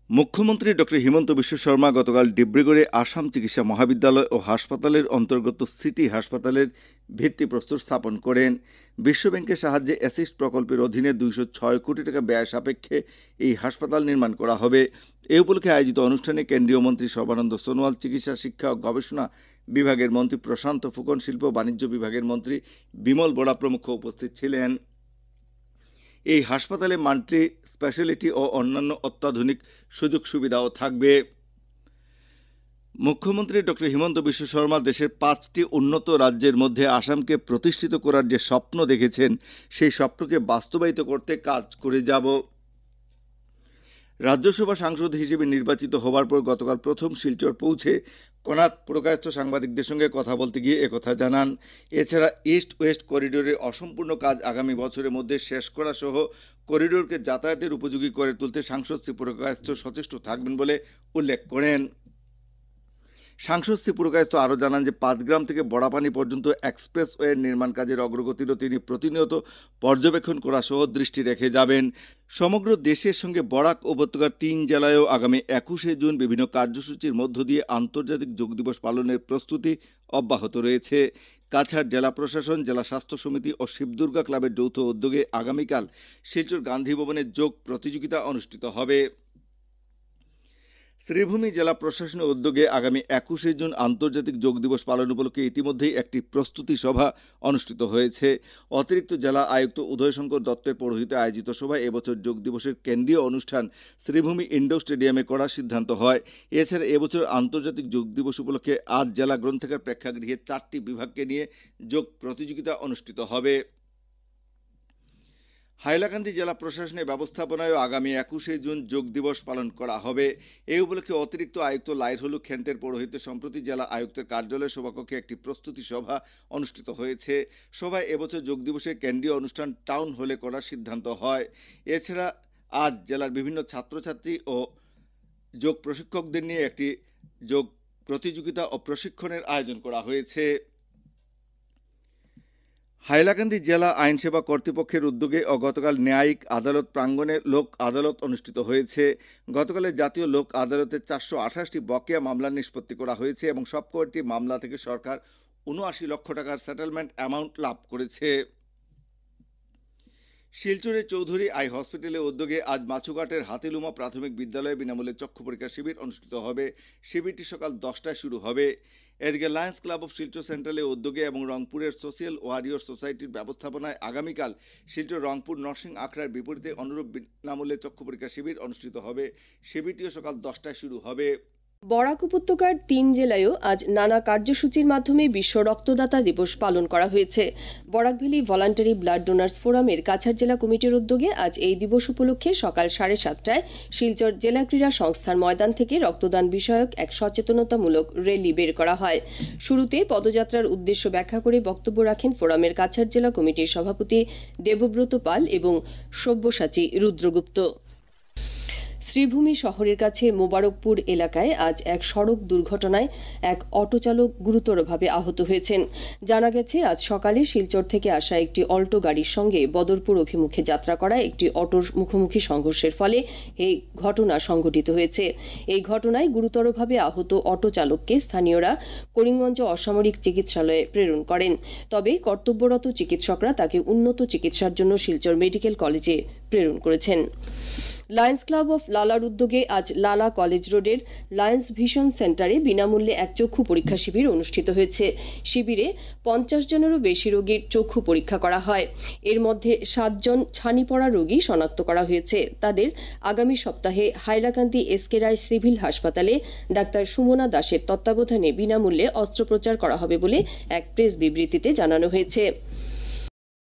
মুখ্যমন্ত্রী ডক্টর হিমন্ত বিশ্ব শর্মা গতকাল ডিব্রুগড়ে আসাম চিকিৎসা মহাবিদ্যালয় ও হাসপাতালের অন্তর্গত সিটি হাসপাতালের ভিত্তিপ্রস্তর স্থাপন করেন। বিশ্বব্যাংকের সাহায্যে অ্যাসিস্ট প্রকল্পের অধীনে 206 কোটি টাকা ব্যয় সাপেক্ষে এই হাসপাতাল নির্মাণ করা হবে। এ উপলক্ষে আয়োজিত অনুষ্ঠানে কেন্দ্রীয় মন্ত্রী সর্বানন্দ সোনোয়াল, চিকিৎসা, শিক্ষা ও গবেষণা বিভাগের মন্ত্রী প্রশান্ত ফুকন, শিল্প বাণিজ্য বিভাগের মন্ত্রী বিমল বড়া প্রমুখ উপস্থিত ছিলেন। এই হাসপাতালে মাল্টি স্পেশালিটি ও অন্যান্য অত্যাধুনিক সুযোগ সুবিধাও থাকবে। মুখ্যমন্ত্রী ডক্টর হিমন্ত বিশ্ব শর্মা দেশের 5টি উন্নত রাজ্যের মধ্যে আসামকে প্রতিষ্ঠিত করার যে স্বপ্ন দেখেছেন, সেই স্বপ্নকে বাস্তবায়িত করতে কাজ করে যাব। রাজ্যসভা সাংসদ হিসেবে নির্বাচিত হওয়ার পর গতকাল প্রথম শিলচর পৌঁছে কনাথ পুরকায়স্থ সাংবাদিকদের সঙ্গে কথা বলতে গিয়ে একথা জানান। এছাড়া ইস্ট ওয়েস্ট করিডোরের অসম্পূর্ণ কাজ আগামী বছরের মধ্যে শেষ করা সহ করিডোরকে যাতায়াতের উপযোগী করে তুলতে সাংসদ শ্রী পুরকায়স্থ সচেষ্ট থাকবেন বলে উল্লেখ করেন। সাংসদ শ্রী পুরকায়স্থ আরও জানান যে 5 গ্রাম থেকে বড়াপানি পর্যন্ত এক্সপ্রেসওয়ের নির্মাণ কাজের অগ্রগতিরও তিনি প্রতিনিয়ত পর্যবেক্ষণ করা সহ দৃষ্টি রেখে যাবেন। সমগ্র দেশের সঙ্গে বরাক উপত্যকার 3 জেলায়ও আগামী 21শে জুন বিভিন্ন কার্যসূচির মধ্য দিয়ে আন্তর্জাতিক যোগ দিবস পালনের প্রস্তুতি অব্যাহত রয়েছে। কাছাড় জেলা প্রশাসন, জেলা স্বাস্থ্য সমিতি ও শিবদুর্গা ক্লাবের যৌথ উদ্যোগে আগামীকাল শিলচর গান্ধী ভবনে যোগ প্রতিযোগিতা অনুষ্ঠিত হবে। শ্রীভূমি জেলা প্রশাসনের উদ্যোগে আগামী 21শে জুন আন্তর্জাতিক যোগ দিবস পালন উপলক্ষে ইতিমধ্যেই একটি প্রস্তুতি সভা অনুষ্ঠিত হয়েছে। অতিরিক্ত জেলা আয়ুক্ত উদয়শঙ্কর দত্তের পৌরোহিত্যে আয়োজিত সভায় এবছর যোগ দিবসের কেন্দ্রীয় অনুষ্ঠান শ্রীভূমি ইন্ডোর স্টেডিয়ামে করার সিদ্ধান্ত হয়। এছাড়া এবছর আন্তর্জাতিক যোগ দিবস উপলক্ষে আজ জেলা গ্রন্থাগার প্রেক্ষাগৃহে 4টি বিভাগকে নিয়ে যোগ প্রতিযোগিতা অনুষ্ঠিত হবে। হাইলাকান্দি জেলা প্রশাসনের ব্যবস্থাপনায় আগামী 21শে জুন যোগ দিবস পালন করা হবে। এই উপলক্ষে অতিরিক্ত আয়ুক্ত লাইরহলু খেন্তের পৌরোহিত্যে সম্প্রতি জেলা আয়ুক্তের কার্যালয় সভাকক্ষে একটি প্রস্তুতি সভা অনুষ্ঠিত হয়েছে। সভায় এবছর যোগ দিবসের কেন্দ্রীয় অনুষ্ঠান টাউন হলে করার সিদ্ধান্ত হয়। এছাড়া আজ জেলার বিভিন্ন ছাত্রছাত্রী ও যোগ প্রশিক্ষকদের নিয়ে একটি যোগ প্রতিযোগিতা ও প্রশিক্ষণের আয়োজন করা হয়েছে। হাইলাকান্দি জেলা আইনসেবা কর্তৃপক্ষের উদ্যোগে ও গতকাল ন্যায়িক আদালত প্রাঙ্গণে লোক আদালত অনুষ্ঠিত হয়েছে। গতকালে জাতীয় লোক আদালতে 428টি বকেয়া মামলার নিষ্পত্তি করা হয়েছে এবং সবকটি মামলা থেকে সরকার 79 লক্ষ টাকার সেটেলমেন্ট অ্যামাউন্ট লাভ করেছে। শিলচরের চৌধুরী আই হসপিটালের উদ্যোগে আজ মাছুঘাটের হাতিলুমা প্রাথমিক বিদ্যালয়ে বিনামূল্যে চক্ষু পরীক্ষা শিবির অনুষ্ঠিত হবে। শিবিরটি সকাল 10টায় শুরু হবে। এদিকে লায়ন্স ক্লাব অফ শিলচর সেন্ট্রালের উদ্যোগে এবং রংপুরের সোশিয়াল ওয়ারিয়র সোসাইটির ব্যবস্থাপনায় আগামীকাল শিলচর রংপুর নরসিং আখড়ার বিপরীতে অনুরূপ বিনামূল্যে চক্ষু পরীক্ষা শিবির অনুষ্ঠিত হবে। শিবিরটিও সকাল 10টায় শুরু হবে। বরাক উপত্যকার 3 জেলায়ও আজ নানা কার্যসূচির মাধ্যমে বিশ্ব রক্তদাতা দিবস পালন করা হয়েছে। Barak valley voluntary blood donors ফোরামের কাছাড় জেলা কমিটির উদ্যোগে আজ এই দিবস উপলক্ষে সকাল 7:30টায় শিলচর জেলা ক্রীড়া সংস্থার ময়দান থেকে রক্তদান বিষয়ক এক সচেতনতামূলক র্যালি বের করা হয়। শুরুতে পদযাত্রার উদ্দেশ্য ব্যাখ্যা করে বক্তব্য রাখেন ফোরামের কাছাড় জেলা কমিটির সভাপতি দেবব্রত পাল এবং সব্যসাচী রুদ্রগুপ্ত। শ্রীভূমি শহরের কাছে মোবারকপুর এলাকায় আজ এক সড়ক দুর্ঘটনায় এক অটো চালক গুরুতরভাবে আহত হয়েছেন। জানা গেছে, আজ সকালে শিলচর থেকে আসা একটি অল্টো গাড়ির সঙ্গে বদরপুর অভিমুখে যাত্রা করা একটি অটোর মুখোমুখি সংঘর্ষের ফলে এই ঘটনা সংঘটিত হয়েছে। এই ঘটনায় গুরুতরভাবে আহত অটো চালককে স্থানীয়রা করিমগঞ্জ অসামরিক চিকিৎসালয়ে প্রেরণ করেন। তবে কর্তব্যরত চিকিৎসকরা তাকে উন্নত চিকিৎসার জন্য শিলচর মেডিকেল কলেজে প্রেরণ করেছেন। লায়ন্স ক্লাব অফ লালার উদ্যোগে আজ লালা কলেজ রোডের লায়ন্স ভিশন সেন্টারে বিনামূল্যে এক চক্ষু পরীক্ষা শিবির অনুষ্ঠিত হয়েছে। শিবিরে 50 জনেরও বেশি রোগীর চক্ষু পরীক্ষা করা হয়। এর মধ্যে 7 জন ছানি পড়া রোগী শনাক্ত করা হয়েছে। তাদের আগামী সপ্তাহে হাইলাকান্দি এসকে রায় সিভিল হাসপাতালে ডাক্তার সুমনা দাসের তত্ত্বাবধানে বিনামূল্যে অস্ত্রোপচার করা হবে বলে এক প্রেস বিবৃতিতে জানানো হয়েছে।